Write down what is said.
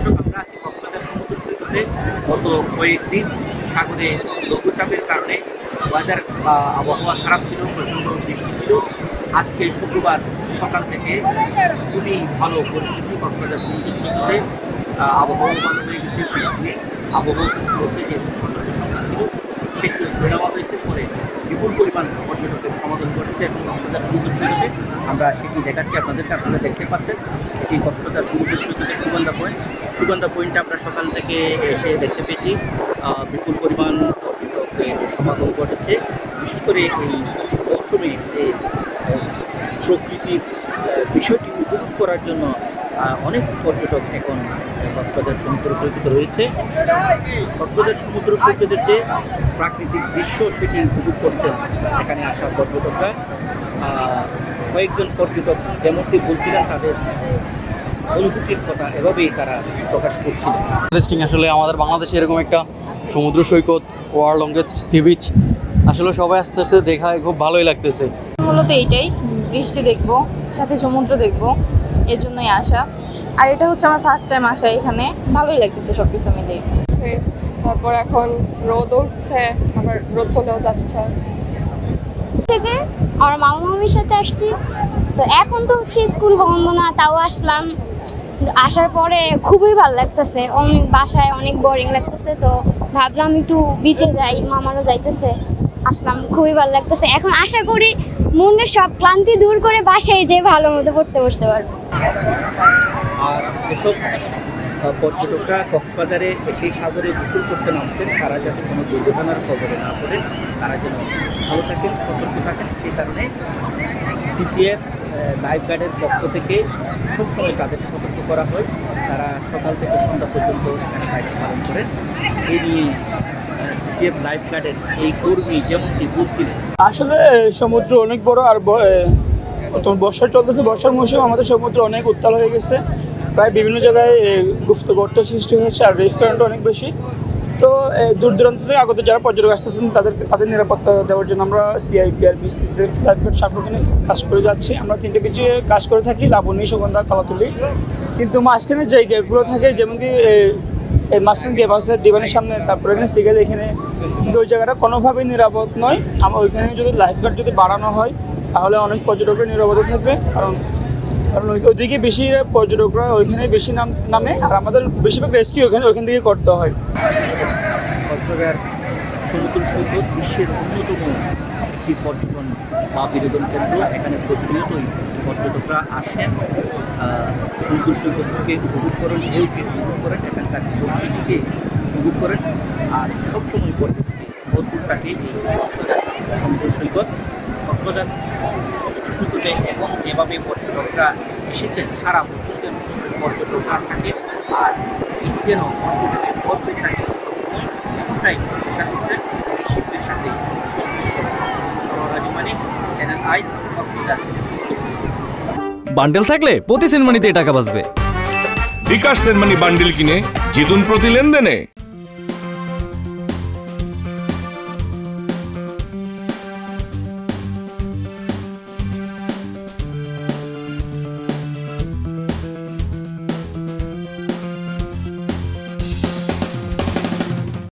দর্শক, আমরা আছি কক্সবাজার সমুদ্র সৈকতে। গত কয়েকদিন সাগরে লঘুচাপের কারণে ওয়েদার আবহাওয়া খারাপ ছিল, প্রচণ্ড বৃষ্টি ছিল। আজকে শুক্রবার সকাল থেকে খুবই ভালো পরিস্থিতি কক্সবাজার সমুদ্র সৈকতে। আবহাওয়া ভালো হয়ে গেছে, বৃষ্টি নেই। আবহাওয়া বলছে যে সতর্ক সংখ্যা ছিল সেটি ধরে নেওয়া হয়েছে, পরে বিপুল পরিমাণ পর্যটকের সমাগম ঘটেছে এবং কক্সবাজার সমুদ্র সৈকতে আমরা সেটি দেখাচ্ছি আপনাদেরকে। আপনারা দেখতে পাচ্ছেন এটি কক্সবাজার সমুদ্র সৈকতের সুগন্ধা পয়েন্ট। সুগন্ধা পয়েন্টে আমরা সকাল থেকে এসে দেখতে পেয়েছি বিপুল পরিমাণ পর্যটকের সমাগম ঘটেছে। বিশেষ করে এই মৌসুমে যে প্রকৃতির বিষয়টি উপভোগ করার জন্য অনেক পর্যটক এখন কক্সবাজার সমুদ্র সৈকতে রয়েছে। কক্সবাজার সমুদ্র সৈকতের যে প্রাকৃতিক দৃশ্য সেটি উপভোগ করছেন এখানে আসা পর্যটকরা। কয়েকজন পর্যটক যেমনটি বলছিলেন তাদের অনুভূতির কথা এভাবেই তারা প্রকাশ করছিল। ইন্টারেস্টিং আসলে আমাদের বাংলাদেশে এরকম একটা সমুদ্র সৈকত, ওয়ার্ল্ড লংগেস্ট সি বিচ, আসলে সবাই আস্তে আস্তে দেখায় খুব ভালোই লাগতেছে। মূলত এইটাই, বৃষ্টি দেখবো, সাথে সমুদ্র দেখবো, এর জন্যই আসা। আর এটা হচ্ছে আমার ফার্স্ট টাইম আসা এখানে, ভালোই লাগতেছে সব কিছু মিলিয়ে। তারপর এখন রোদ উঠছে, আবার রোদ চলেও যাচ্ছে। থেকে আমার মামা মামির সাথে আসছি, তো এখন তো হচ্ছে স্কুল বন্ধ না, তাও আসলাম। আসার পরে খুবই ভালো লাগতেছে, অনেক বাসায় অনেক বোরিং লাগতেছে, তো ভাবলাম একটু বিচে যাই, মামারও যাইতেছে, আসলাম, খুবই ভালো লাগতেছে। এখন আশা করি মনের সব ক্লান্তি দূর করে বাসায় যেয়ে ভালো মতো পড়তে বসতে পারবো। আর এসব পর্যটকরা কক্সবাজারে সেই সাগরে গোসল করতে নামছেন, তারা যাতে কোনো দুর্ঘটনার খবরে না পড়েন, তারা যেন ভালো থাকেন, সতর্ক থাকেন, সেই কারণে সিসিএফ লাইফ গার্ডের পক্ষ থেকে সবসময় তাদের সতর্ক করা হয়। তারা সকাল থেকে সন্ধ্যা পর্যন্ত এখানে দায়িত্ব পালন করেন। এই নিয়ে সিসিএফ লাইফ গার্ডের এই কর্মী যেমনটি বলছিলেন, আসলে সমুদ্র অনেক বড়, আর বর্ষা চলতেছে, বর্ষার মৌসুম, আমাদের সমুদ্র অনেক উত্তাল হয়ে গেছে। প্রায় বিভিন্ন জায়গায় গুপ্ত গর্ত সৃষ্টি হয়েছে, আর রিস্ক কারেন্ট অনেক বেশি। তো দূর দূরান্ত থেকে আগত যারা পর্যটক আসতেছেন তাদের নিরাপত্তা দেওয়ার জন্য আমরা সিআইপিআরবি, সিসিএফ লাইফ গার্ড সার্বক্ষণিক কাজ করে যাচ্ছি। আমরা 3টে বিচে কাজ করে থাকি, লাবণী, সুগন্ধা, কলাতলি। কিন্তু মাঝখানে যে গেটগুলো থাকে, যেমন কি এই মাঝখানে গেট আছে ডিভানের সামনে, তারপরে এখানে সিগারেট, এখানে কিন্তু ওই জায়গাটা কোনোভাবেই নিরাপদ নয়। আমার ওইখানে যদি লাইফ গার্ড যদি বাড়ানো হয় তাহলে অনেক পর্যটকের নিরাপদে থাকবে, কারণ ওইদিকে বেশি পর্যটকরা ওইখানে বেশি নামে, আর আমাদের বেশিরভাগ রেস্কিউ ওইখান থেকে করতে হয়। কক্সবাজার সমুদ্র সৈকত বিশ্বের অন্যতম একটি পর্যটন বা বিনোদন কেন্দ্র। এখানে প্রতিনিয়তই পর্যটকরা আসেন, সমুদ্র সৈকতকে উপভোগ করেন, ঢেউকে উপভোগ করেন, এখানকার প্রকৃতিকে উপভোগ করেন। আর সবসময় পর্যটকে ভরপুর থাকে এই কক্সবাজার সমুদ্র সৈকত। কক্সবাজার সমুদ্র সৈকতে এখন যেভাবে পর্যটকরা এসেছেন, সারা বছরের পর্যটকরা থাকে, আর এটি যেন পর্যটকের ভরপুর থাকে সবসময়, এমনটাই চেষ্টা করছেন এই শিল্পের সাথে সংশ্লিষ্ট মানিক, চ্যানেল আই, কক্সবাজার সমুদ্র সৈকত। বান্ডেল থাকলে প্রতি সেনমানিতে টাকা বাঁচবে। বিকাশ সেনমানি বান্ডেল কিনে জিতুন প্রতি লেনদেনে।